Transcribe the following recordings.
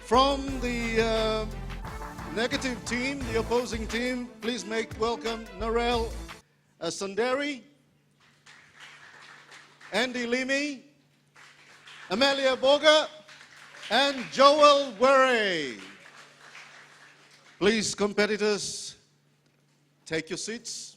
From the negative team, the opposing team, please make welcome Narelle Sundari, Andy Limi, Amelia Boga, and Joel Were. Please, competitors, take your seats.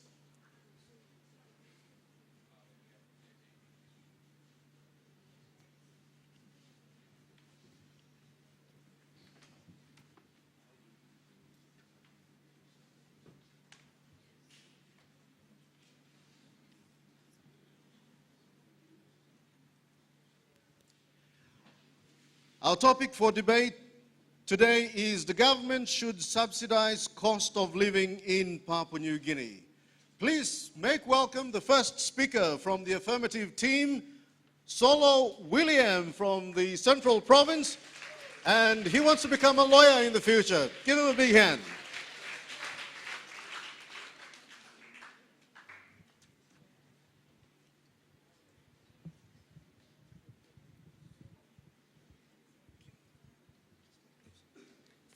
Our topic for debate today is the government should subsidize cost of living in Papua New Guinea. Please make welcome the first speaker from the affirmative team, Solo William from the Central Province, and he wants to become a lawyer in the future. Give him a big hand.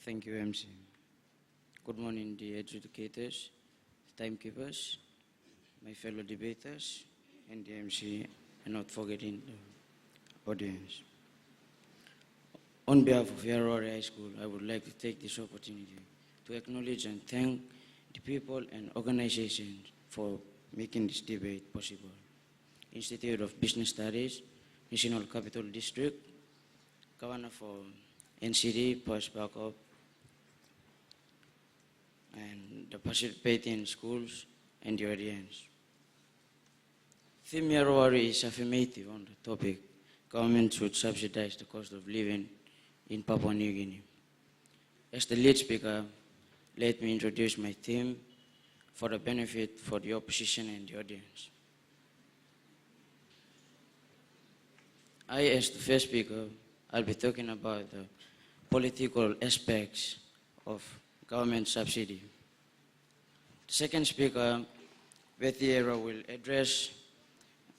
Thank you, MC. Good morning, dear educators, timekeepers, my fellow debaters, and the MC, and not forgetting the audience. On behalf of Iarowari High School, I would like to take this opportunity to acknowledge and thank the people and organizations for making this debate possible. Institute of Business Studies, National Capital District, Governor for NCD, Post Backup, and the participating schools and the audience. Theme Iarowari is affirmative on the topic. Government should subsidize the cost of living in Papua New Guinea. As the lead speaker, let me introduce my theme for the benefit for the opposition and the audience. I, as the first speaker, I'll be talking about the political aspects of government subsidy. The second speaker, Bethiera, will address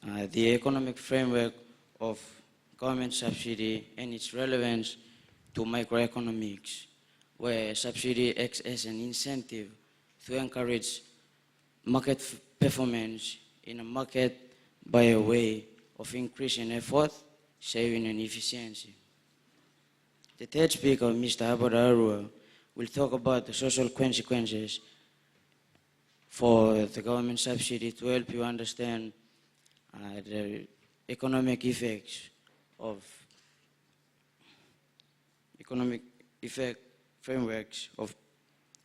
the economic framework of government subsidy and its relevance to microeconomics, where subsidy acts as an incentive to encourage market performance in a market by a way of increasing effort, saving, and efficiency. The third speaker, Mr. Arua, will talk about the social consequences for the government subsidy to help you understand the economic effects of economic effect frameworks of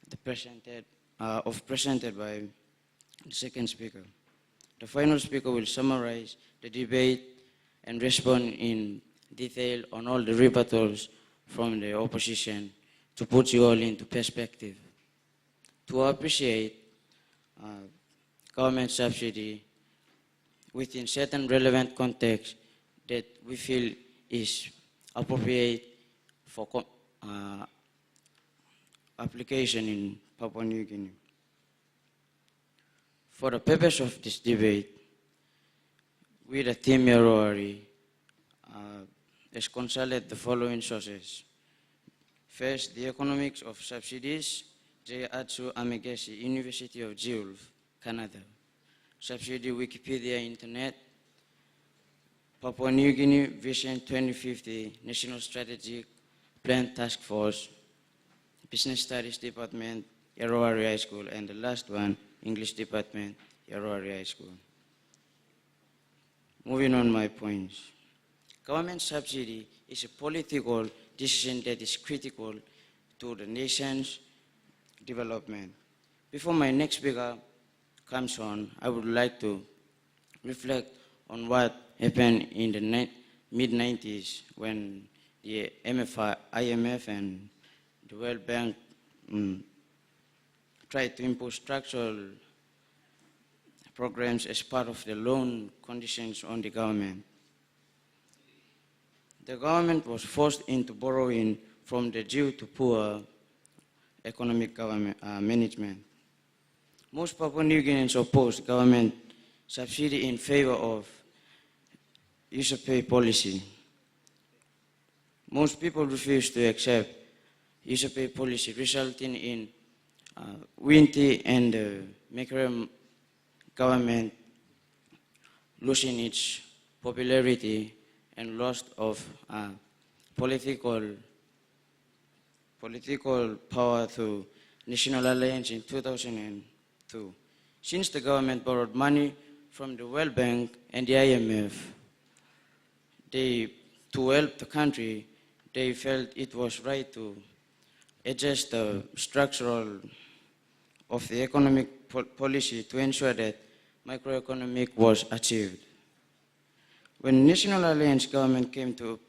the presented by the second speaker. The final speaker will summarize the debate and respond in detail on all the rebuttals from the opposition to put you all into perspective. To appreciate government subsidy within certain relevant contexts that we feel is appropriate for application in Papua New Guinea. For the purpose of this debate, we the team Iarowari has consulted the following sources. First, the economics of subsidies, J. Atsu Amegesi, University of Guelph, Canada. Subsidy Wikipedia Internet, Papua New Guinea Vision 2050, National Strategic Plan Task Force, Business Studies Department, Iarowari High School, and the last one, English Department, Iarowari High School. Moving on my points. Government subsidy is a political decision that is critical to the nation's development. Before my next speaker comes on, I would like to reflect on what happened in the mid-90s when the IMF and the World Bank tried to impose structural programs as part of the loan conditions on the government. The government was forced into borrowing from the due to poor economic government management. Most Papua New Guineans opposed government subsidy in favor of user pay policy. Most people refused to accept use-pay policy, resulting in Winty and Macron government losing its popularity and loss of political power to National Alliance in 2002. Since the government borrowed money from the World Bank and the IMF, to help the country, they felt it was right to adjust the structural of the economic policy to ensure that microeconomic was achieved. When National Alliance government came to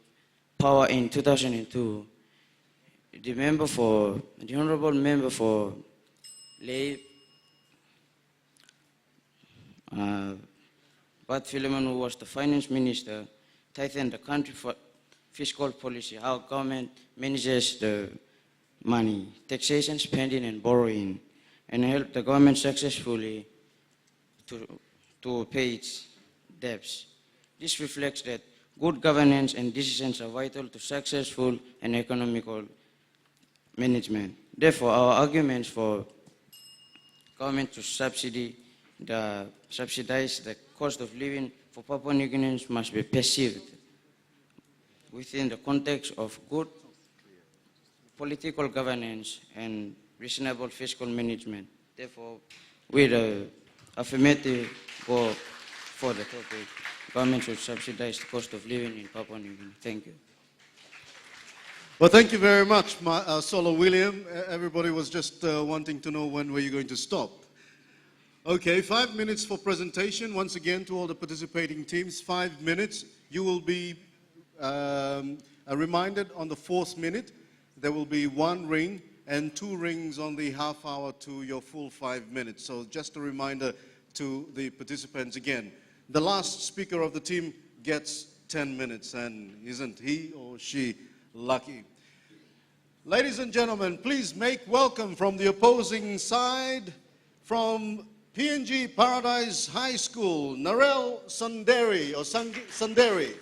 power in 2002, the honorable member for Lay, Bat Philemon, who was the finance minister, tightened the country for fiscal policy, how government manages the money, taxation, spending, and borrowing, and helped the government successfully to pay its debts. This reflects that good governance and decisions are vital to successful and economical management. Therefore, our arguments for government to subsidize the cost of living for Papua New Guineans must be perceived within the context of good political governance and reasonable fiscal management. Therefore, with the affirmative go for the topic, government should subsidize the cost of living in Papua New Guinea. Thank you. Well, thank you very much, Solo William. Everybody was just wanting to know when were you going to stop. Okay, 5 minutes for presentation. Once again, to all the participating teams, 5 minutes. You will be reminded on the 4th minute. There will be 1 ring and 2 rings on the half hour to your full 5 minutes. So just a reminder to the participants again. The last speaker of the team gets 10 minutes, and isn't he or she lucky? Ladies and gentlemen, please make welcome from the opposing side, from PNG Paradise High School, Narelle Sanderi, or Sanderi.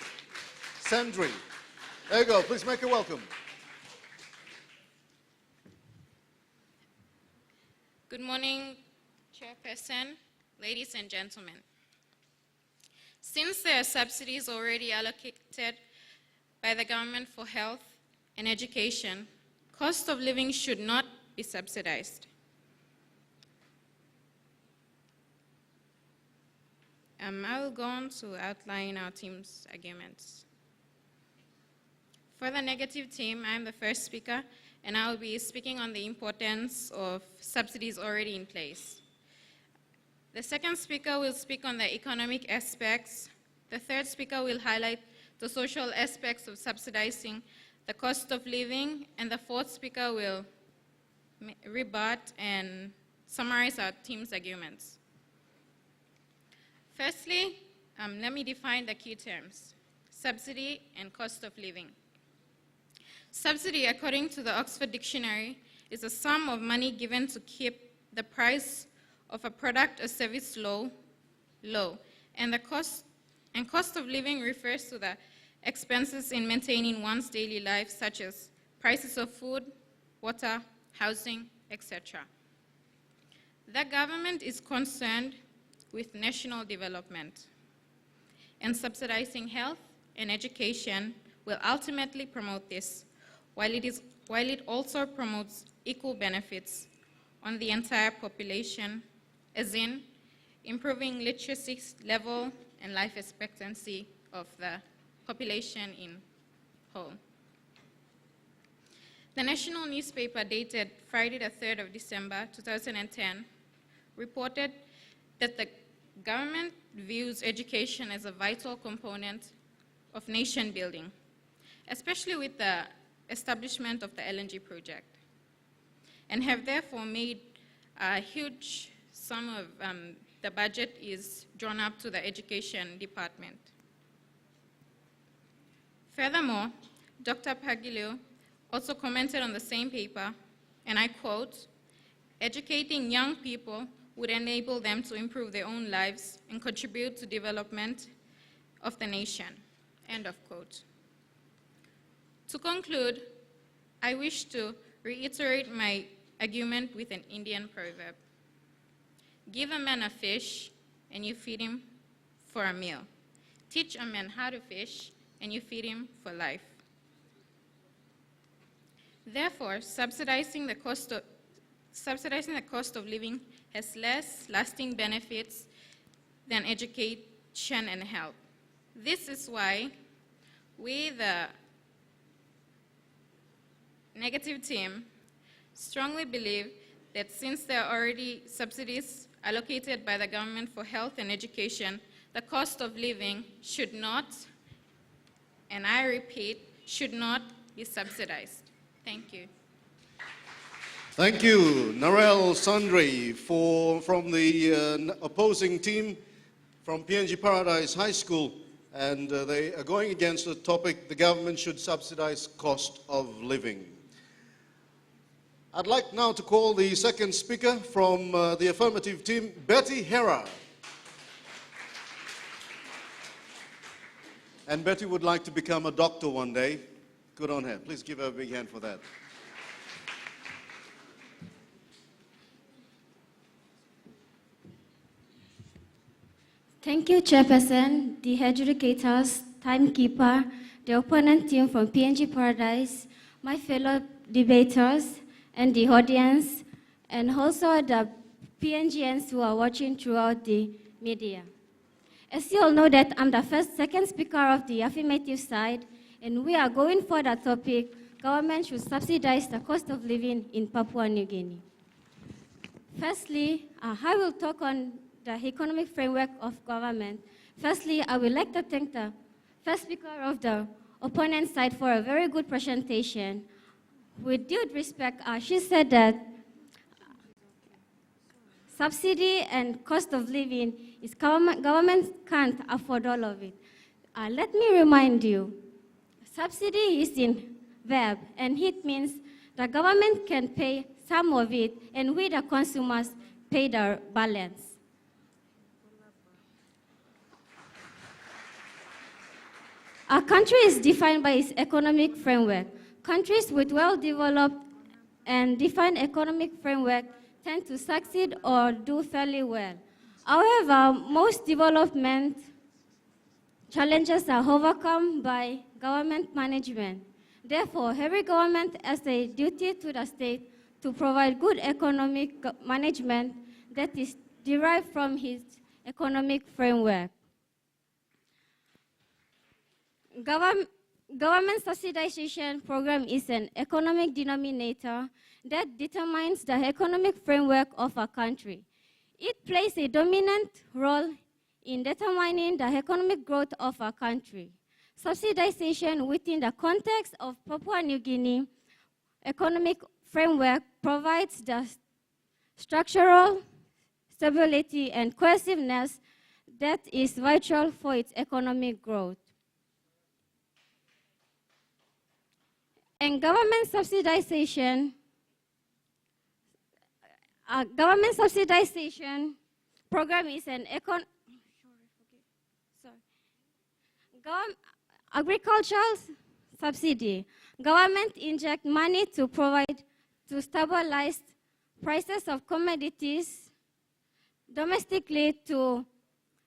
Sandri. There you go, please make her welcome. Good morning, Chairperson, ladies and gentlemen. Since there are subsidies already allocated by the government for health and education, cost of living should not be subsidized. I will go on to outline our team's arguments. For the negative team, I am the first speaker, and I will be speaking on the importance of subsidies already in place. The second speaker will speak on the economic aspects. The third speaker will highlight the social aspects of subsidizing the cost of living, and the fourth speaker will rebut and summarize our team's arguments. Firstly, let me define the key terms: subsidy and cost of living. Subsidy, according to the Oxford Dictionary, is a sum of money given to keep the price of a product or service low, and the cost of living refers to the expenses in maintaining one's daily life, such as prices of food, water, housing, etc. The government is concerned with national development, and subsidizing health and education will ultimately promote this, while it also promotes equal benefits on the entire population, as in improving literacy level and life expectancy of the population in whole. The national newspaper dated Friday the 3rd of December 2010 reported that the government views education as a vital component of nation building, especially with the establishment of the LNG project, and have therefore made a huge sum of the budget is drawn up to the education department. Furthermore, Dr. Pagilio also commented on the same paper, and I quote, "Educating young people would enable them to improve their own lives and contribute to development of the nation," end of quote. To conclude, I wish to reiterate my argument with an Indian proverb. Give a man a fish, and you feed him for a meal. Teach a man how to fish, and you feed him for life. Therefore, subsidizing the cost of living has less lasting benefits than education and health. This is why we, the negative team, strongly believe that since there are already subsidies allocated by the government for health and education, the cost of living should not, and I repeat, should not be subsidized. Thank you. Thank you, Narelle Sandri, from the opposing team from PNG Paradise High School. And they are going against the topic, the government should subsidize cost of living. I'd like now to call the second speaker from the affirmative team, Betty Hera. And Betty would like to become a doctor one day. Good on her. Please give her a big hand for that. Thank you, Chairperson, the adjudicators, timekeeper, the opponent team from PNG Paradise, my fellow debaters, and the audience, and also the PNGians who are watching throughout the media. As you all know that I'm the second speaker of the affirmative side, and we are going for the topic, government should subsidize the cost of living in Papua New Guinea. Firstly, I will talk on the economic framework of government. Firstly, I would like to thank the first speaker of the opponent side for a very good presentation. With due respect, she said that subsidy and cost of living is government can't afford all of it. Let me remind you, subsidy is in verb, and it means the government can pay some of it, and we, the consumers, pay the balance. Our country is defined by its economic framework. Countries with well-developed and defined economic framework tend to succeed or do fairly well. However, most development challenges are overcome by government management. Therefore, every government has a duty to the state to provide good economic management that is derived from its economic framework. Government subsidization program is an economic denominator that determines the economic framework of a country. It plays a dominant role in determining the economic growth of a country. Subsidization within the context of Papua New Guinea economic framework provides the structural stability and cohesiveness that is vital for its economic growth. And government subsidization program is an agricultural subsidy. Government inject money to provide to stabilize prices of commodities domestically to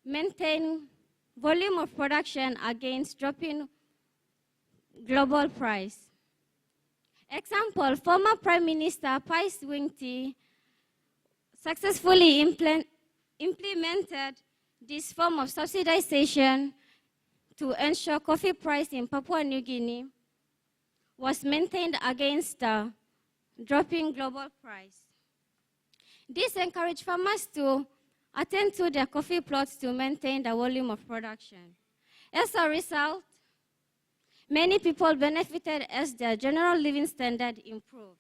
maintain volume of production against dropping global price. Example, former Prime Minister Pais Wingti successfully implemented this form of subsidization to ensure coffee price in Papua New Guinea was maintained against the dropping global price. This encouraged farmers to attend to their coffee plots to maintain the volume of production. As a result, many people benefited as their general living standard improved.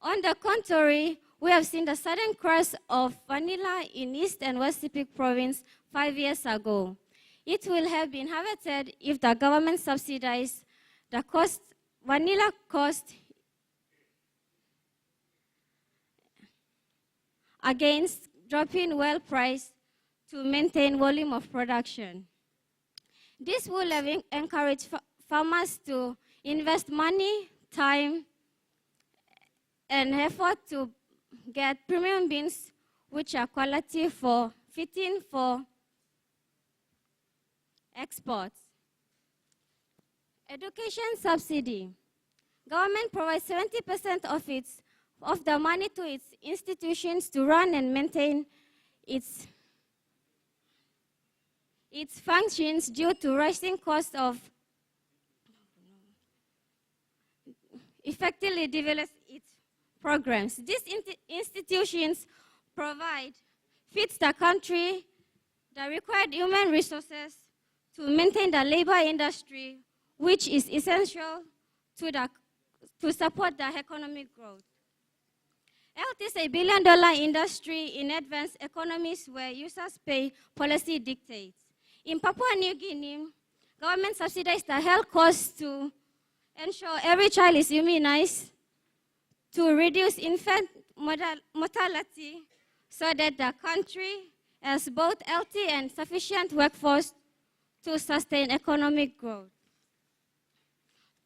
On the contrary, we have seen the sudden crash of vanilla in East and West Sepik province 5 years ago. It will have been averted if the government subsidized the vanilla cost against dropping well price to maintain volume of production. This will have encouraged farmers to invest money, time, an effort to get premium beans which are quality for fitting for exports. Education subsidy. Government provides 70% of the money to its institutions to run and maintain its functions due to rising costs of effectively develop its programs. These institutions feed the country the required human resources to maintain the labor industry, which is essential to support the economic growth. Health is a billion-dollar industry in advanced economies where users pay policy dictates. In Papua New Guinea, government subsidizes the health costs to ensure every child is immunized, to reduce infant mortality so that the country has both healthy and sufficient workforce to sustain economic growth.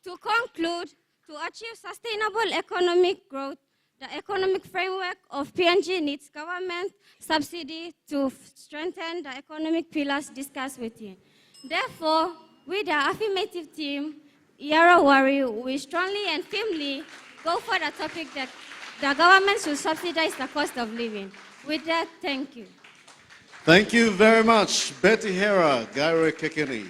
To conclude, to achieve sustainable economic growth, the economic framework of PNG needs government subsidy to strengthen the economic pillars discussed within. Therefore, with the affirmative team, Iarowari, we strongly and firmly go for the topic that the government should subsidize the cost of living. With that, thank you. Thank you very much, Betty Hera, Gaire Kekeni.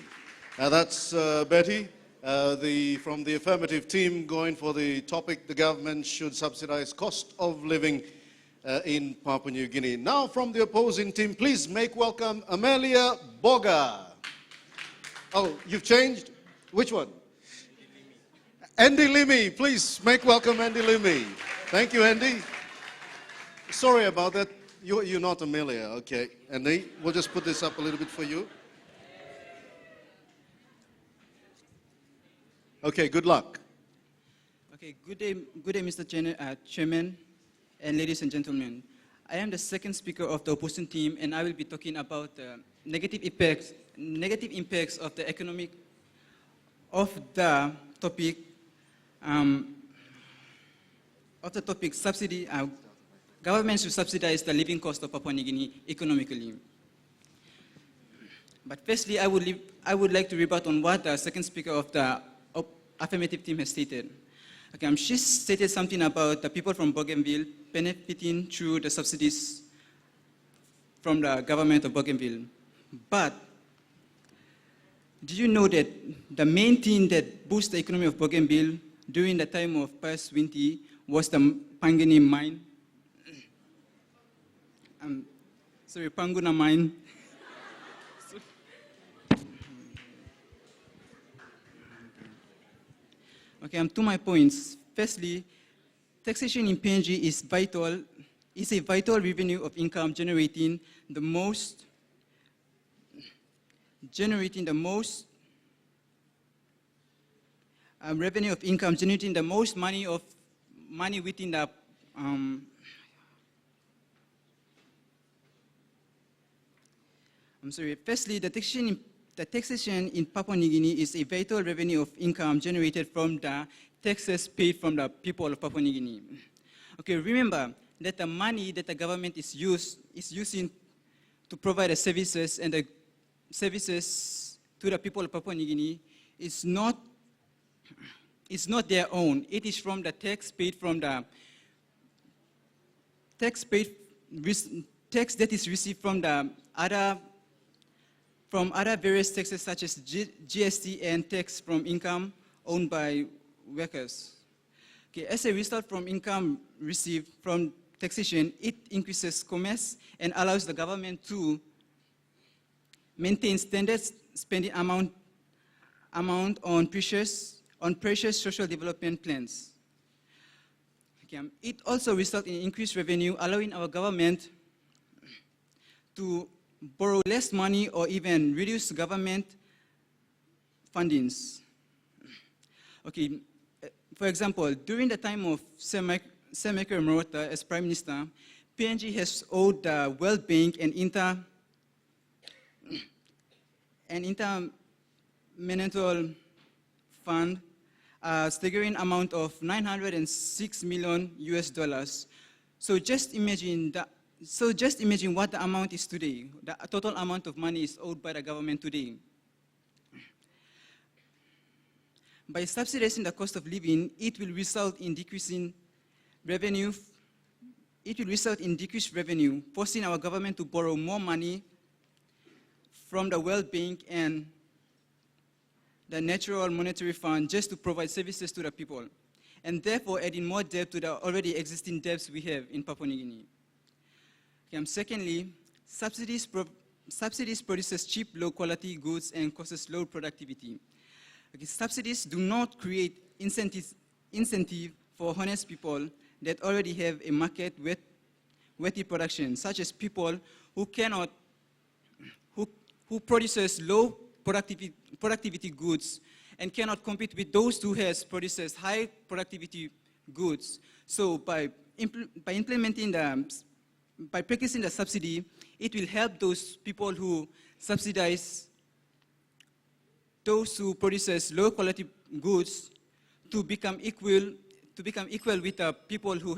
That's Betty. From the affirmative team going for the topic, the government should subsidize cost of living in Papua New Guinea. Now from the opposing team, please make welcome Amelia Boga. Oh, you've changed? Which one? Andy Limi, please make welcome Andy Limi. Thank you, Andy. Sorry about that. You're not Amelia, okay. Andy, we'll just put this up a little bit for you. Okay, good luck. Okay, good day, Mr. Chairman and ladies and gentlemen. I am the second speaker of the opposition team, and I will be talking about the negative impacts of the economic of the topic subsidy. Government should subsidize the living cost of Papua New Guinea economically. But firstly, I would like to rebut on what the second speaker of the affirmative team has stated. Okay, she stated something about the people from Bougainville benefiting through the subsidies from the government of Bougainville. But do you know that the main thing that boosted the economy of Bougainville during the time of past winter was the Pangani mine? Panguna mine. Okay, to my points. Firstly, taxation in PNG is a vital revenue of income generating the most revenue of income, generating the most money within the Firstly, the taxation in Papua New Guinea is a vital revenue of income generated from the taxes paid from the people of Papua New Guinea. Okay, remember that the money that the government is using to provide the services and the services to the people of Papua New Guinea is not their own. It is from the tax paid from the tax that is received from the other various taxes such as GST and tax from income owned by workers. Okay, as a result from income received from taxation, it increases commerce and allows the government to maintain standard spending amount on precious social development plans. Okay, it also results in increased revenue, allowing our government to borrow less money or even reduce government fundings. Okay, for example, during the time of Semeka Morota as Prime Minister, PNG has owed the World Bank and Intergovernmental Fund a staggering amount of 906 million US dollars. So just imagine what the amount is today. The total amount of money is owed by the government today. By subsidizing the cost of living, it will result in decreasing revenue. It will result in decreased revenue, forcing our government to borrow more money from the World Bank and the Natural Monetary Fund just to provide services to the people, and therefore adding more debt to the already existing debts we have in Papua New Guinea. Okay, secondly, subsidies produces cheap, low-quality goods and causes low productivity. Okay, subsidies do not create incentive for honest people that already have a market with production, such as people who produces low productivity goods and cannot compete with those who produces high productivity goods. So by practicing the subsidy, it will help those people who subsidize those who produces low quality goods to become equal with the people who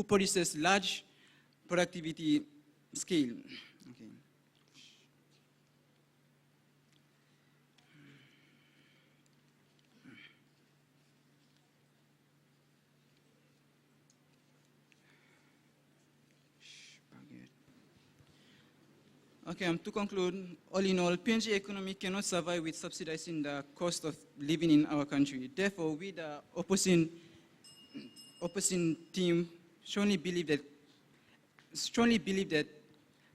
produces large productivity scale. Okay. Okay, to conclude, all in all, PNG economy cannot survive with subsidizing the cost of living in our country. Therefore, we, the opposing team, strongly believe that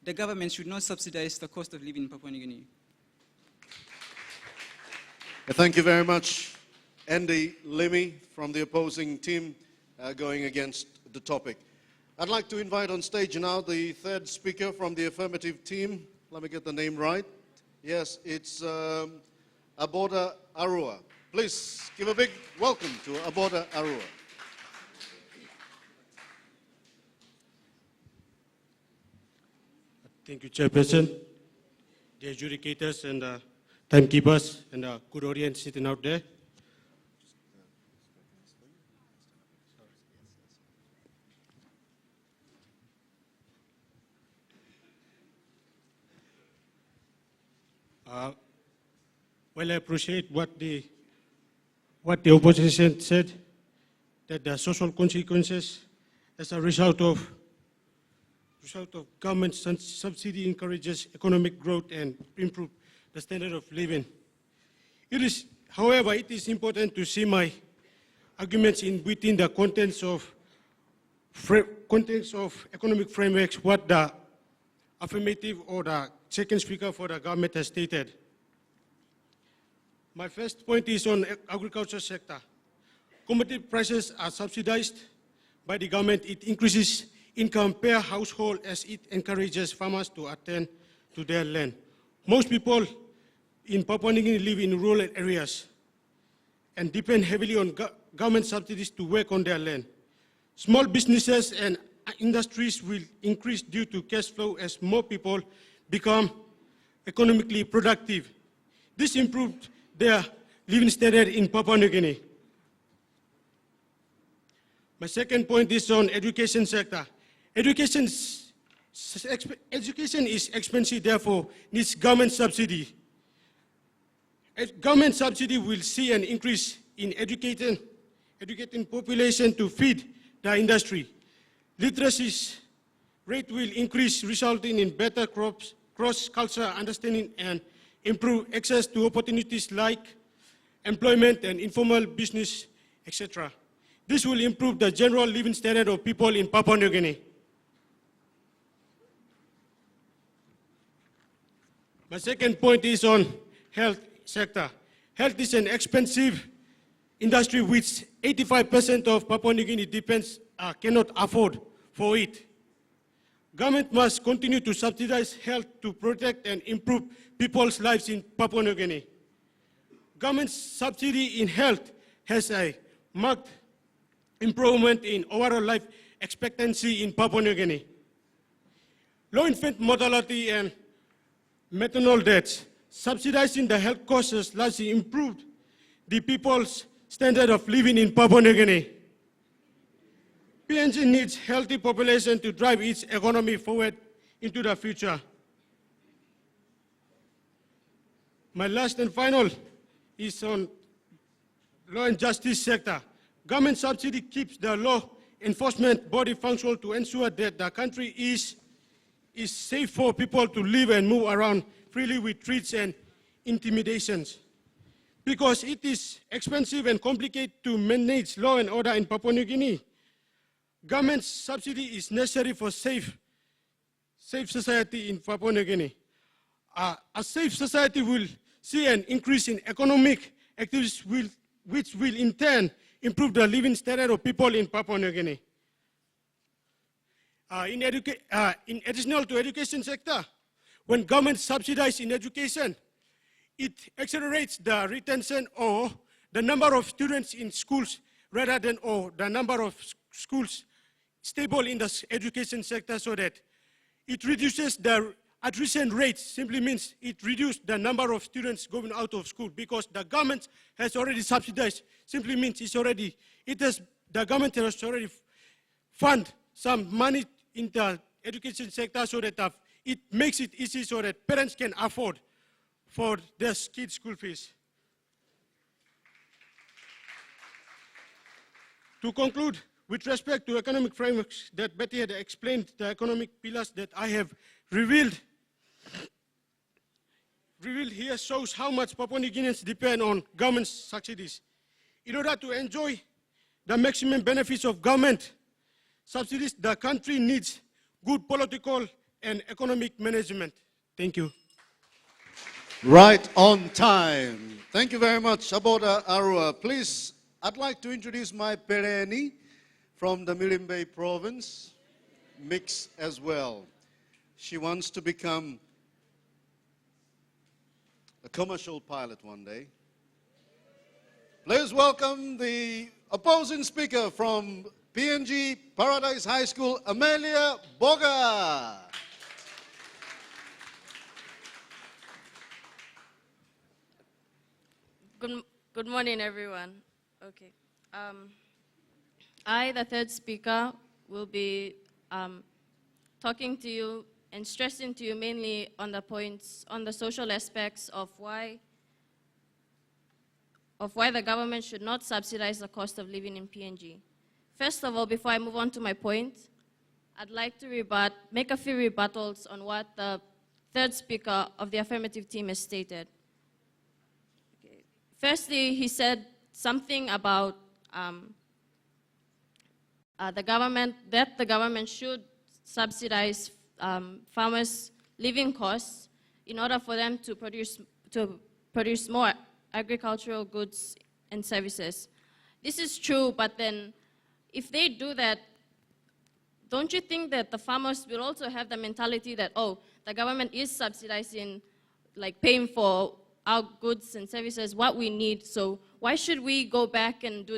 the government should not subsidize the cost of living in Papua New Guinea. Thank you very much, Andy Lemmy from the opposing team going against the topic. I'd like to invite on stage now the third speaker from the affirmative team. Let me get the name right. Yes, it's Aboda Arua. Please give a big welcome to Aboda Arua. Thank you, Chairperson, the adjudicators and timekeepers and good audience sitting out there. Well, I appreciate what the opposition said, that the social consequences as a result of government subsidy encourages economic growth and improve the standard of living. However, it is important to see my arguments within the contents of economic frameworks, what the affirmative or the second speaker for the government has stated. My first point is on agriculture sector. Commodity prices are subsidized by the government. It increases income per household as it encourages farmers to attend to their land. Most people in Papua New Guinea live in rural areas and depend heavily on government subsidies to work on their land. Small businesses and industries will increase due to cash flow as more people become economically productive. This improved their living standard in Papua New Guinea. My second point is on education sector. Education is expensive, therefore needs government subsidy. Government subsidy will see an increase in educating population to feed the industry. Literacy rate will increase, resulting in better cross-cultural understanding and improve access to opportunities like employment and informal business, etc. This will improve the general living standard of people in Papua New Guinea. My second point is on health sector. Health is an expensive industry which 85% of Papua New Guinea cannot afford for it. Government must continue to subsidize health to protect and improve people's lives in Papua New Guinea. Government subsidy in health has a marked improvement in overall life expectancy in Papua New Guinea. Low infant mortality and maternal deaths, subsidizing the health costs has largely improved the people's standard of living in Papua New Guinea. PNG needs healthy population to drive its economy forward into the future. My last and final is on law and justice sector. Government subsidy keeps the law enforcement body functional to ensure that the country is safe for people to live and move around freely with threats and intimidations. Because it is expensive and complicated to manage law and order in Papua New Guinea, government subsidy is necessary for safe society in Papua New Guinea. A safe society will see an increase in economic activities which will in turn improve the living standard of people in Papua New Guinea. In additional to education sector, when government subsidizes in education, it accelerates the retention or the number of students in schools rather than the number of schools stable in the education sector, so that it reduces the attrition rate. Simply means it reduces the number of students going out of school because the government has already subsidized. Simply means the government has already fund some money in the education sector so that it makes it easy so that parents can afford for their kids' school fees. To conclude, with respect to economic frameworks that Betty had explained, the economic pillars that I have revealed here shows how much Papua New Guineans depend on government subsidies. In order to enjoy the maximum benefits of government subsidies, the country needs good political and economic management. Thank you. Right on time. Thank you very much, Aboda Arua. Please, I'd like to introduce my Pereni from the Milimbe province, Mix as well. She wants to become a commercial pilot one day. Please welcome the opposing speaker from PNG Paradise High School, Amelia Boga. Good morning, everyone. Okay. I, the third speaker, will be talking to you and stressing to you mainly on the points, on the social aspects of why the government should not subsidize the cost of living in PNG. First of all, before I move on to my point, I'd like to make a few rebuttals on what the third speaker of the affirmative team has stated. Okay. Firstly, he said something about the government should subsidize farmers' living costs in order for them to produce more agricultural goods and services. This is true, but then if they do that, don't you think that the farmers will also have the mentality that, oh, the government is subsidizing, like paying for our goods and services, what we need, so why should we go back and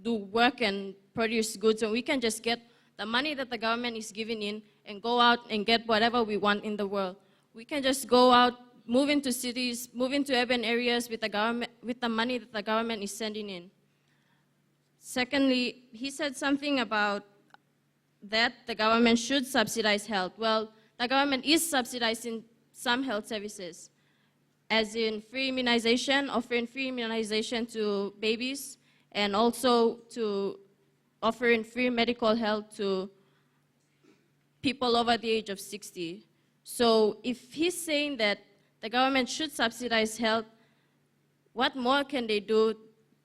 do work and produce goods when we can just get the money that the government is giving in and go out and get whatever we want in the world? We can just go out, move into cities, move into urban areas with the money that the government is sending in. Secondly, he said something about that the government should subsidize health. Well, the government is subsidizing some health services, as in free immunization, offering free immunization to babies, and also to offering free medical health to people over the age of 60. So if he's saying that the government should subsidize health, what more can they do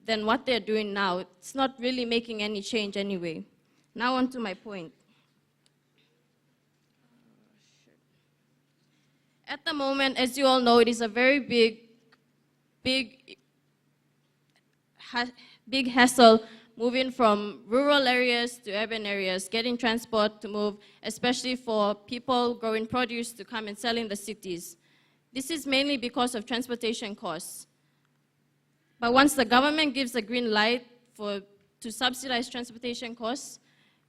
than what they're doing now? It's not really making any change anyway. Now on to my point. At the moment, as you all know, it is a very big hassle moving from rural areas to urban areas, getting transport to move, especially for people growing produce to come and sell in the cities. This is mainly because of transportation costs. But once the government gives a green light to subsidize transportation costs,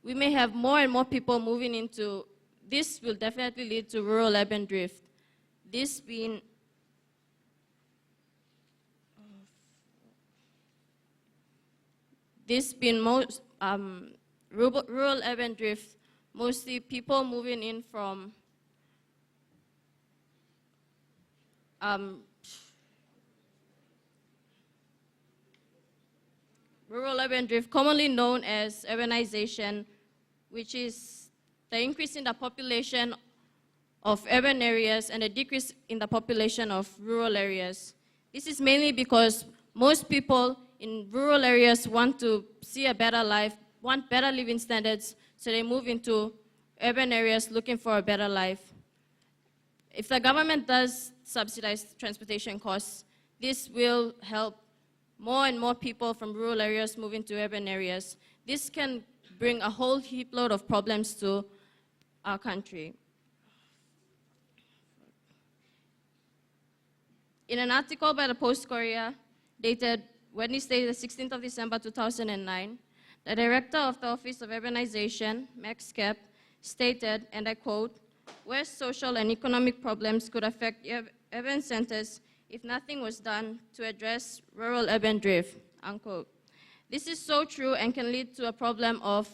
we may have more and more people moving into, this will definitely lead to rural-urban drift. This being, this being rural urban drift, mostly people moving in from rural urban drift, commonly known as urbanization, which is the increase in the population of urban areas and a decrease in the population of rural areas. This is mainly because most people in rural areas want to see a better life, want better living standards, so they move into urban areas looking for a better life. If the government does subsidize transportation costs, this will help more and more people from rural areas move into urban areas. This can bring a whole heap load of problems to our country. In an article by the Post-Courier dated Wednesday, the 16th of December 2009, the director of the Office of Urbanization, Max Kep, stated, and I quote, "Where social and economic problems could affect urban centers if nothing was done to address rural-urban drift," unquote. This is so true and can lead to a problem of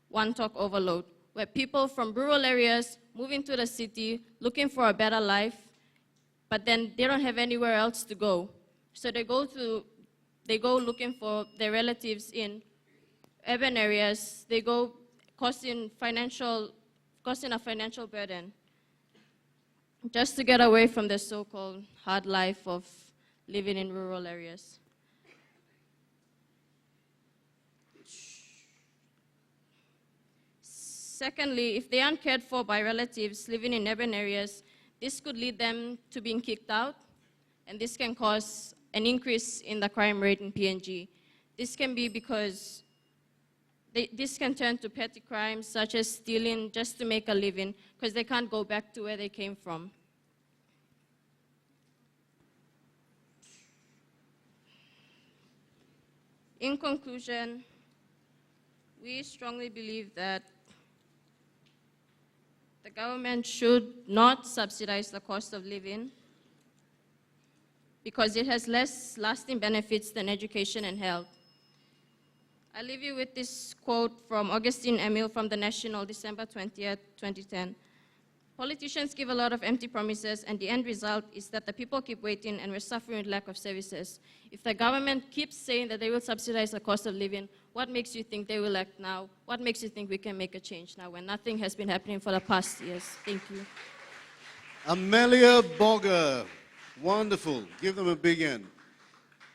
one-talk overload, where people from rural areas move into the city looking for a better life, but then they don't have anywhere else to go. So they go looking for their relatives in urban areas. They go causing a financial burden just to get away from the so-called hard life of living in rural areas. Secondly, if they aren't cared for by relatives living in urban areas, this could lead them to being kicked out, and this can cause an increase in the crime rate in PNG. This can be because this can turn to petty crimes such as stealing just to make a living because they can't go back to where they came from. In conclusion, we strongly believe that the government should not subsidize the cost of living because it has less lasting benefits than education and health. I'll leave you with this quote from Augustine Emil from The National, December 20th, 2010. "Politicians give a lot of empty promises, and the end result is that the people keep waiting and we're suffering with lack of services. If the government keeps saying that they will subsidize the cost of living, what makes you think they will act now? What makes you think we can make a change now when nothing has been happening for the past years?" Thank you. Amelia Bogger, wonderful. Give them a big hand.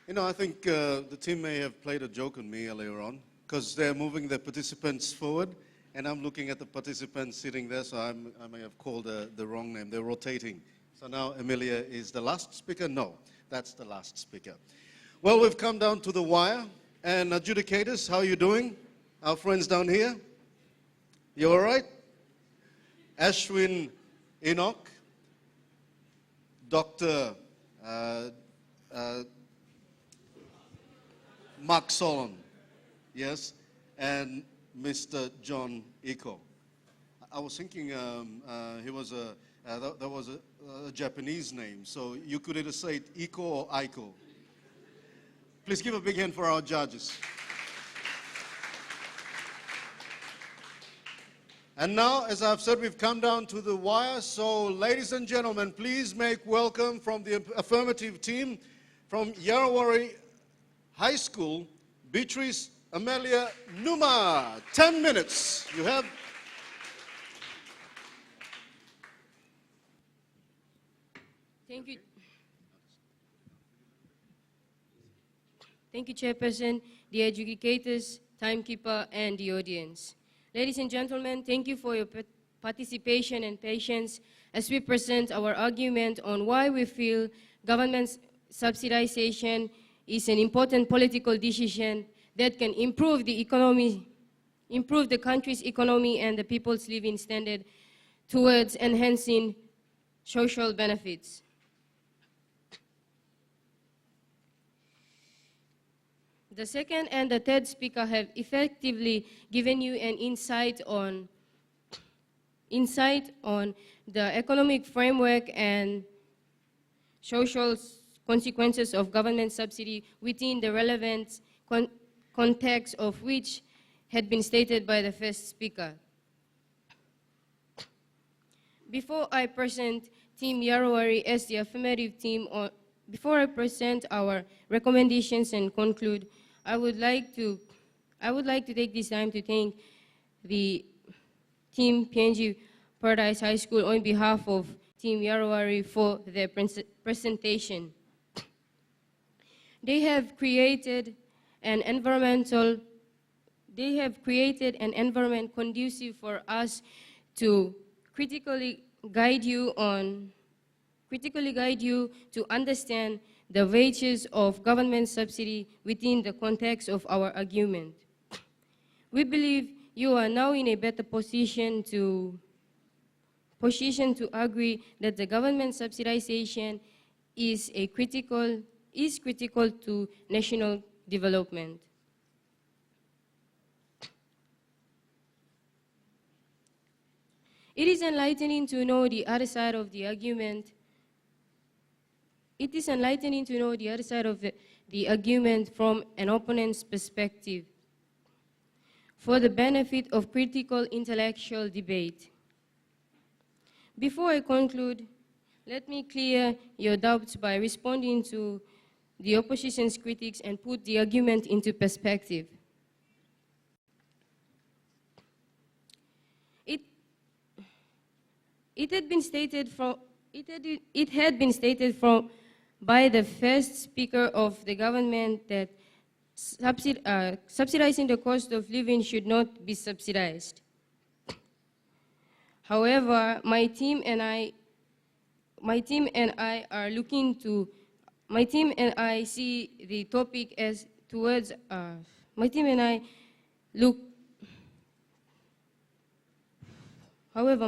You know, I think the team may have played a joke on me earlier on because they're moving the participants forward, and I'm looking at the participants sitting there, so I may have called the wrong name. They're rotating. So now Amelia is the last speaker? No, that's the last speaker. Well, we've come down to the wire. And adjudicators, how are you doing? Our friends down here? You all right? Ashwin Enoch, Dr. Mark Solon, yes, and Mr. John Iko. I was thinking that was a Japanese name, so you could either say it Iko or Aiko. Please give a big hand for our judges. And now, as I've said, we've come down to the wire. So, ladies and gentlemen, please make welcome from the affirmative team from Iarowari High School, Beatrice Amelia Numa. 10 minutes. You have. Thank you. Thank you, Chairperson, the educators, timekeeper, and the audience. Ladies and gentlemen, thank you for your participation and patience as we present our argument on why we feel government subsidization is an important political decision that can improve the economy, improve the country's economy and the people's living standard towards enhancing social benefits. The second and the third speaker have effectively given you an insight on the economic framework and social consequences of government subsidy within the relevant context of which had been stated by the first speaker. Before I present Team Iarowari as the affirmative team, or before I present our recommendations and conclude, I would like to take this time to thank the Team PNG Paradise High School on behalf of Team Iarowari for their presentation. They have created an environment conducive for us to critically guide you to understand the wages of government subsidy within the context of our argument. We believe you are now in a better position to agree that the government subsidization is critical to national development. It is enlightening to know the other side of the argument. It is enlightening to know the other side of the argument from an opponent's perspective for the benefit of critical intellectual debate. Before I conclude, let me clear your doubts by responding to the opposition's critics and put the argument into perspective. It had been stated by the first speaker of the government that subsidizing the cost of living should not be subsidized. However, my team and I see the topic as towards, however,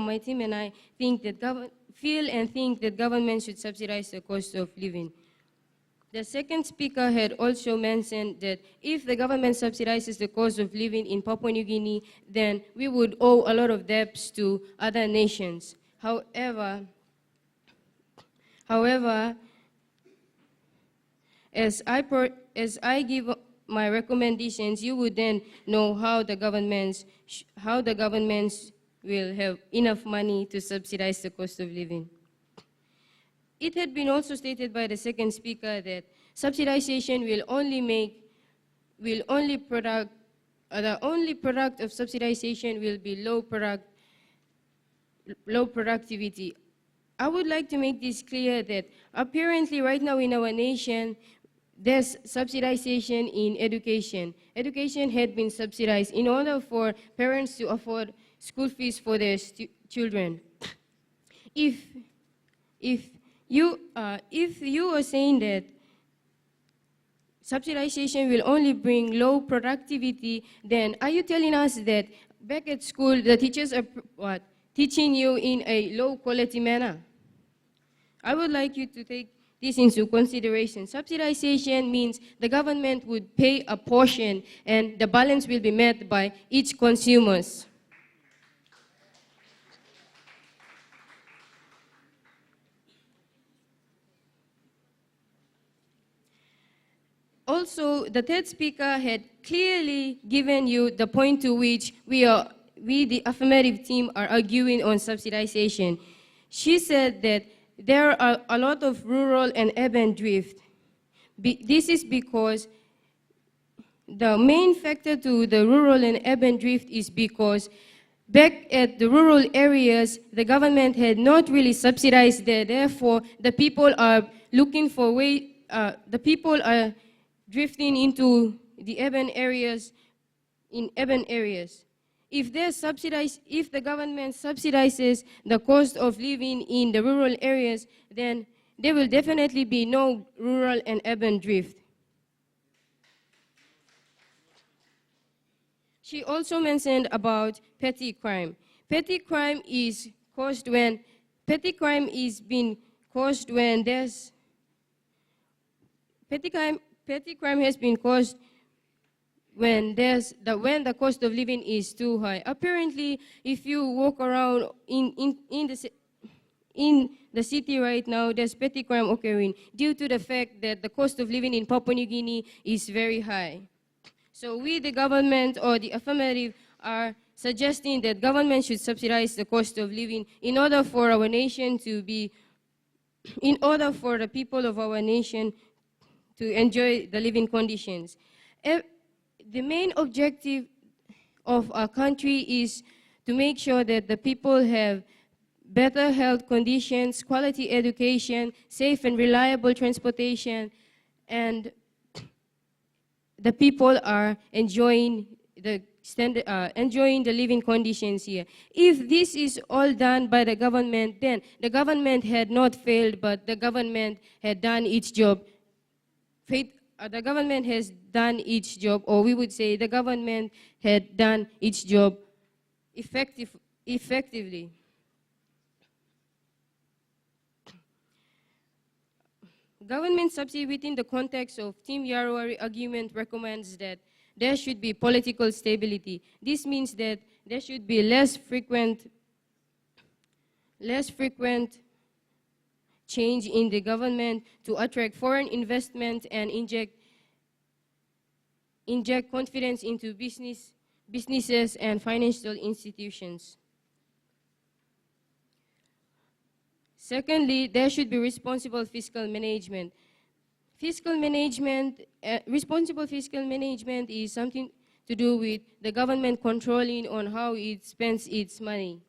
my team and I think that government should subsidize the cost of living. The second speaker had also mentioned that if the government subsidizes the cost of living in Papua New Guinea, then we would owe a lot of debts to other nations. However, as I give my recommendations, you would then know how the governments will have enough money to subsidize the cost of living. It had been also stated by the second speaker that subsidization the only product of subsidization will be low productivity. I would like to make this clear that apparently right now in our nation, there's subsidization in education. Education had been subsidized in order for parents to afford school fees for their children. If you are saying that subsidization will only bring low productivity, then are you telling us that back at school the teachers are teaching you in a low quality manner? I would like you to take this into consideration. Subsidization means the government would pay a portion and the balance will be met by each consumers. Also, the third speaker had clearly given you the point to which we, the affirmative team, are arguing on subsidization. She said that there are a lot of rural and urban drift. This is because the main factor to the rural and urban drift is because back at the rural areas, the government had not really subsidized there. Therefore, the people are looking for the people are drifting into the urban areas, If the government subsidizes the cost of living in the rural areas, then there will definitely be no rural and urban drift. She also mentioned about petty crime. Petty crime is caused when petty crime has been caused when the cost of living is too high. Apparently, if you walk around in the city right now, there's petty crime occurring due to the fact that the cost of living in Papua New Guinea is very high. So we, the government or the affirmative, are suggesting that government should subsidize the cost of living in order for our nation to be, in order for the people of our nation to enjoy the living conditions. The main objective of our country is to make sure that the people have better health conditions, quality education, safe and reliable transportation, and the people are enjoying the living conditions here. If this is all done by the government, then the government had not failed, but the government had done its job. The government has done its job, or we would say the government had done its job effectively. Government subsidy within the context of Team Iarowari argument recommends that there should be political stability. This means that there should be less frequent change in the government to attract foreign investment and inject confidence into businesses and financial institutions. Secondly, there should be responsible fiscal management. Responsible fiscal management is something to do with the government controlling on how it spends its money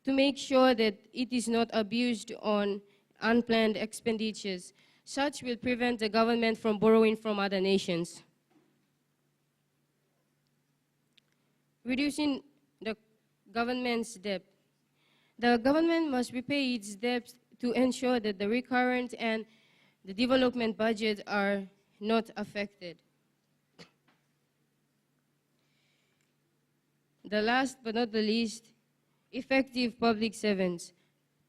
to make sure that it is not abused on unplanned expenditures. Such will prevent the government from borrowing from other nations. Reducing the government's debt. The government must repay its debts to ensure that the recurrent and the development budget are not affected. The last but not the least, effective public servants.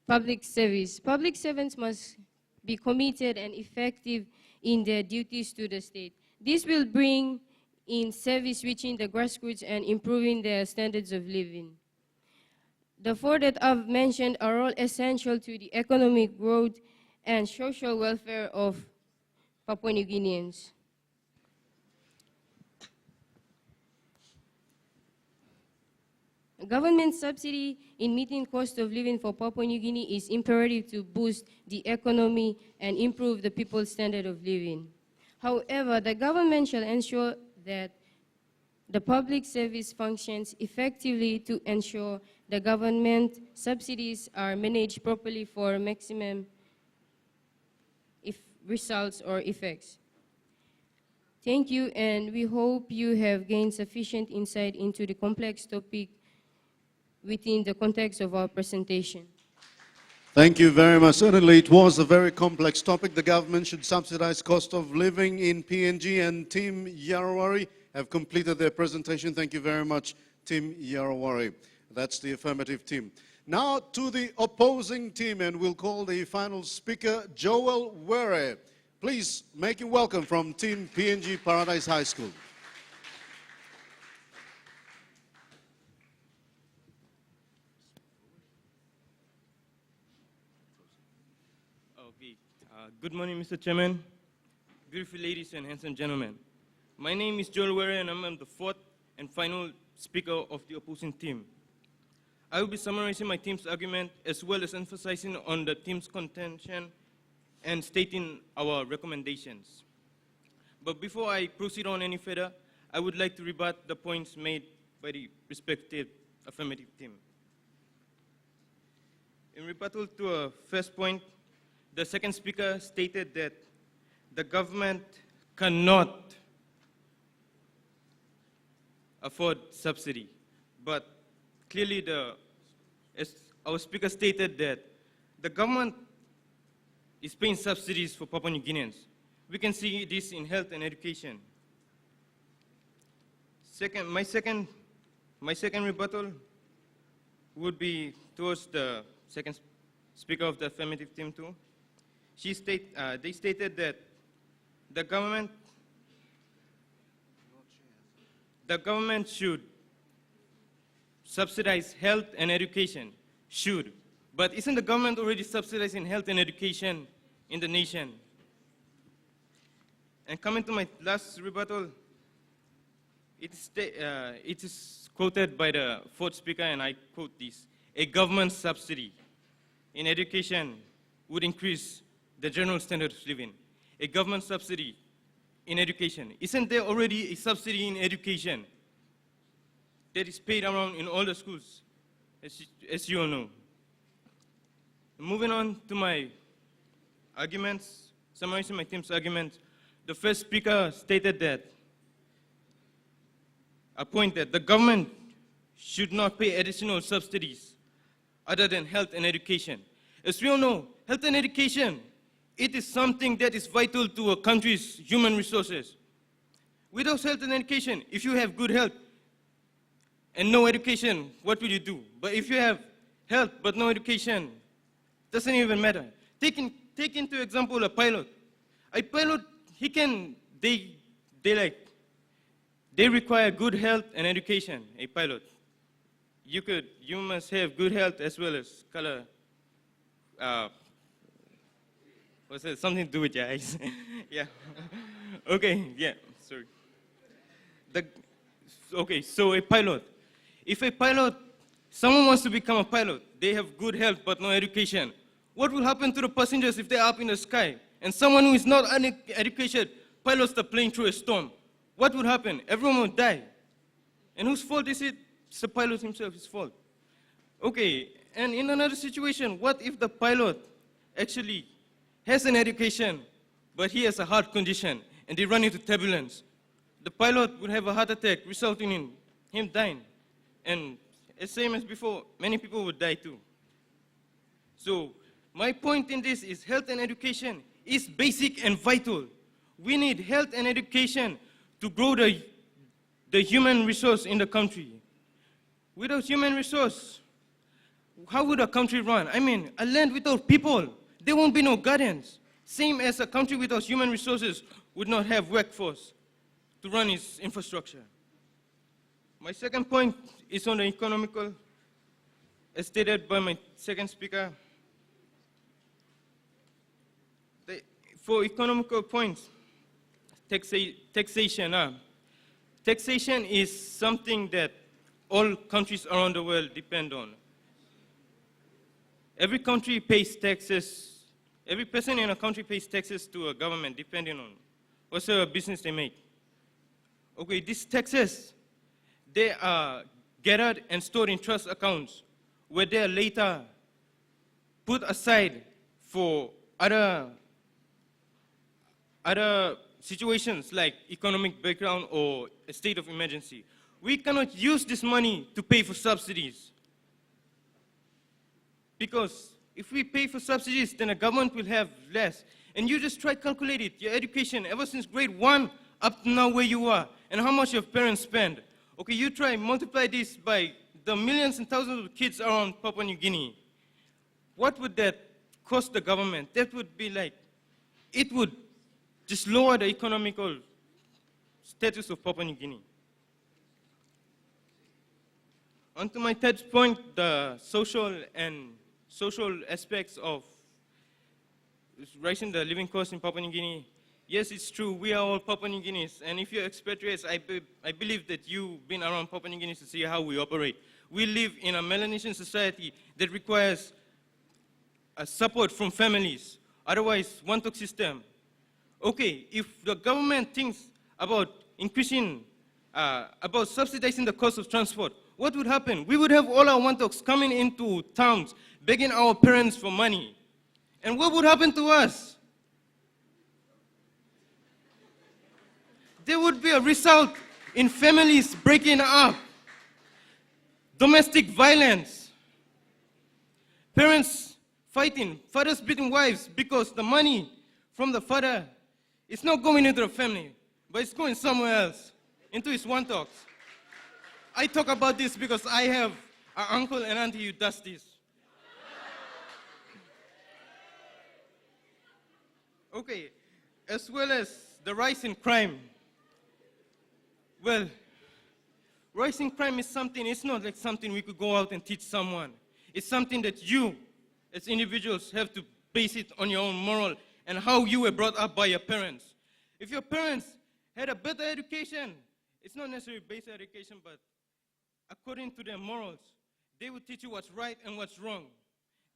Public service. Public servants must be committed and effective in their duties to the state. This will bring in service reaching the grassroots and improving their standards of living. The four that I've mentioned are all essential to the economic growth and social welfare of Papua New Guineans. Government subsidy in meeting cost of living for Papua New Guinea is imperative to boost the economy and improve the people's standard of living. However, the government shall ensure that the public service functions effectively to ensure the government subsidies are managed properly for maximum results or effects. Thank you, and we hope you have gained sufficient insight into the complex topic within the context of our presentation. Thank you very much. Certainly, it was a very complex topic. The government should subsidize cost of living in PNG, and Team Iarowari have completed their presentation. Thank you very much, Team Iarowari. That's the affirmative team. Now to the opposing team, and we'll call the final speaker, Joel Were. Please make him welcome from Team PNG Paradise High School. Okay. Good morning, Mr. Chairman, beautiful ladies and handsome gentlemen. My name is Joel Were, and I'm the fourth and final speaker of the opposing team. I will be summarizing my team's argument as well as emphasizing on the team's contention and stating our recommendations. But before I proceed on any further, I would like to rebut the points made by the respective affirmative team. In rebuttal to a first point, the second speaker stated that the government cannot afford subsidy. But clearly, as our speaker stated, that the government is paying subsidies for Papua New Guineans. We can see this in health and education. My second rebuttal would be towards the second speaker of the affirmative team too. They stated that the government should subsidize health and education. Should. But isn't the government already subsidizing health and education in the nation? And coming to my last rebuttal, it is quoted by the fourth speaker, and I quote this: a government subsidy in education would increase the general standard of living. A government subsidy in education. Isn't there already a subsidy in education that is paid around in all the schools, as you all know? Moving on to my arguments, summarizing my team's arguments, the first speaker stated that a point that the government should not pay additional subsidies other than health and education. As we all know, health and education, it is something that is vital to a country's human resources. Without health and education, if you have good health and no education, what will you do? But if you have health but no education, doesn't even matter. Take into example a pilot. A pilot, they require good health and education, a pilot. You must have good health as well as color. What's that? Something to do with your eyes. Yeah. Okay, yeah, sorry. Okay, so a pilot. If a pilot, someone wants to become a pilot, they have good health but no education. What will happen to the passengers if they're up in the sky and someone who is not educated pilots the plane through a storm? What would happen? Everyone would die. And whose fault is it? It's the pilot himself, his fault. Okay, and in another situation, what if the pilot actually has an education, but he has a heart condition, and they run into turbulence? The pilot would have a heart attack, resulting in him dying. And as same as before, many people would die too. So my point in this is health and education is basic and vital. We need health and education to grow the human resource in the country. Without human resource, how would a country run? I mean, a land without people, there won't be no gardens. Same as a country without human resources would not have workforce to run its infrastructure. My second point is on the economical, as stated by my second speaker. For economical points, taxation. Taxation is something that all countries around the world depend on. Every country pays taxes. Every person in a country pays taxes to a government depending on what sort of business they make. Okay, these taxes, they are gathered and stored in trust accounts where they are later put aside for other situations like economic background or a state of emergency. We cannot use this money to pay for subsidies. Because if we pay for subsidies, then the government will have less. And you just try to calculate it, your education, ever since grade 1 up to now where you are, and how much your parents spend. Okay, you try multiply this by the millions and thousands of kids around Papua New Guinea. What would that cost the government? That would be like, it would just lower the economical status of Papua New Guinea. On to my third point, the social aspects of raising the living cost in Papua New Guinea. Yes, it's true, we are all Papua New Guineans, and if you're expatriates, I believe that you've been around Papua New Guinea to see how we operate. We live in a Melanesian society that requires a support from families, otherwise one-talk system. Okay, if the government thinks about increasing, about subsidizing the cost of transport, what would happen? We would have all our one-talks coming into towns, begging our parents for money. And what would happen to us? There would be a result in families breaking up, domestic violence, parents fighting, fathers beating wives because the money from the father is not going into the family, but it's going somewhere else, into his one-talks. I talk about this because I have an uncle and auntie who does this. Okay, as well as the rise in crime. Well, rise in crime is something, it's not like something we could go out and teach someone. It's something that you, as individuals, have to base it on your own moral and how you were brought up by your parents. If your parents had a better education, It's not necessarily basic education, but according to their morals, they will teach you what's right and what's wrong.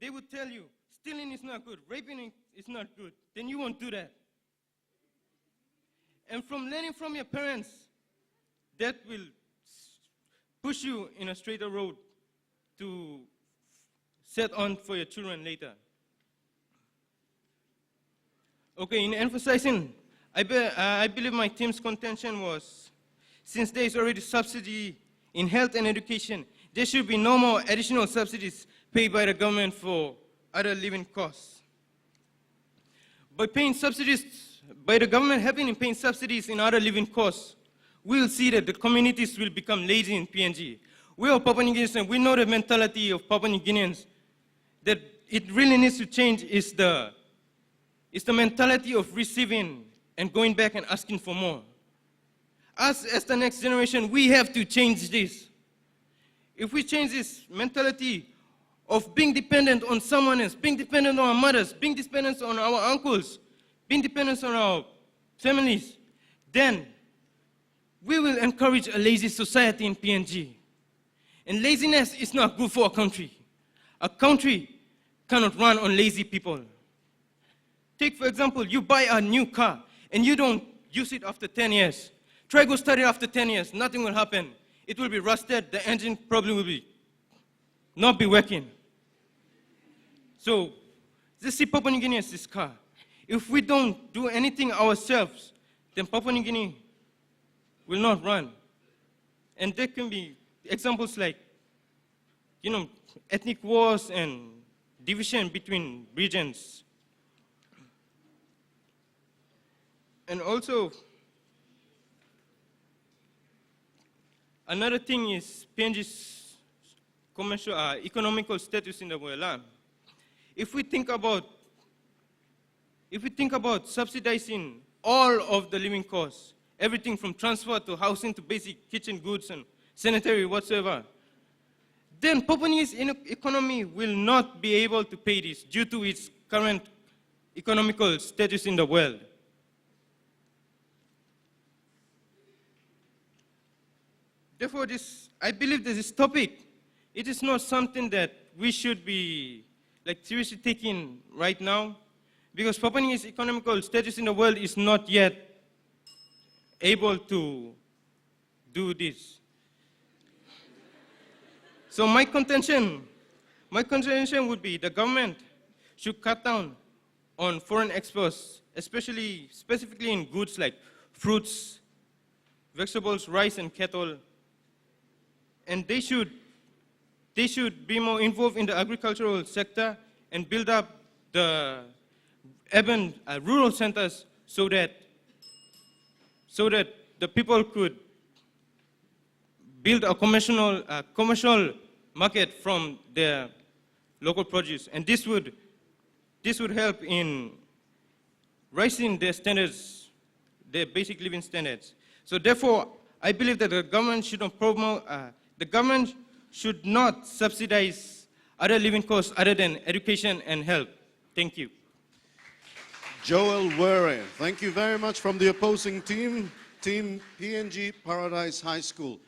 They will tell you, stealing is not good, raping is not good, then you won't do that. And from learning from your parents, that will push you in a straighter road to set on for your children later. Okay, in emphasizing, I believe my team's contention was, since there is already subsidy in health and education, there should be no more additional subsidies paid by the government for other living costs. By the government helping in paying subsidies in other living costs, we will see that the communities will become lazy in PNG. We are Papua New Guineans and we know the mentality of Papua New Guineans. That it really needs to change is the mentality of receiving and going back and asking for more. Us, as the next generation, we have to change this. If we change this mentality of being dependent on someone else, being dependent on our mothers, being dependent on our uncles, being dependent on our families, then we will encourage a lazy society in PNG. And laziness is not good for a country. A country cannot run on lazy people. Take, for example, you buy a new car and you don't use it after 10 years. Try to start it after 10 years, nothing will happen. It will be rusted, the engine probably will not be working. So, just see Papua New Guinea as this car. If we don't do anything ourselves, then Papua New Guinea will not run. And there can be examples like, ethnic wars and division between regions. And also, another thing is PNG's commercial, economical status in the world. If we think about subsidizing all of the living costs, everything from transport to housing to basic kitchen goods and sanitary whatsoever, then Papua New Guinea's economy will not be able to pay this due to its current economical status in the world. Therefore, I believe that this topic, it is not something that we should be seriously taking right now, because Papua New Guinea's economical status in the world is not yet able to do this. So my contention would be the government should cut down on foreign exports, specifically in goods like fruits, vegetables, rice, and cattle. And they should be more involved in the agricultural sector and build up the urban, rural centers so that the people could build a commercial market from their local produce. And this would help in raising their standards, their basic living standards. So therefore, I believe that the government should not subsidize other living costs other than education and health. Thank you. Joel Were, thank you very much from the opposing team, Team PNG Paradise High School.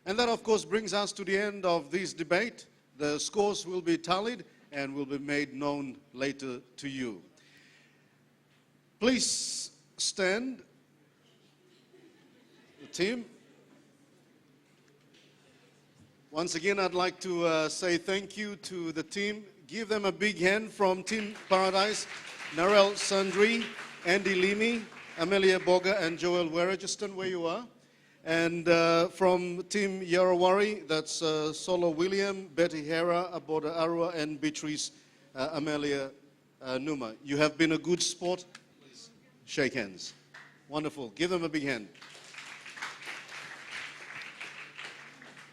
And that, of course, brings us to the end of this debate. The scores will be tallied and will be made known later to you. Please stand. The team. Once again, I'd like to say thank you to the team. Give them a big hand from Team Paradise. Narelle Sandri, Andy Limi, Amelia Boga, and Joel Were. Just stand where you are. And from Team Iarowari, that's Solo William, Betty Hera, Aboda Arua, and Beatrice Amelia Numa. You have been a good sport. Please shake hands. Wonderful. Give them a big hand.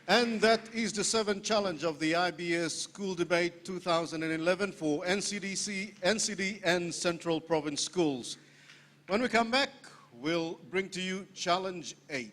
And that is the 7th challenge of the IBS School Debate 2011 for NCDC, NCD, and Central Province Schools. When we come back, we'll bring to you Challenge 8.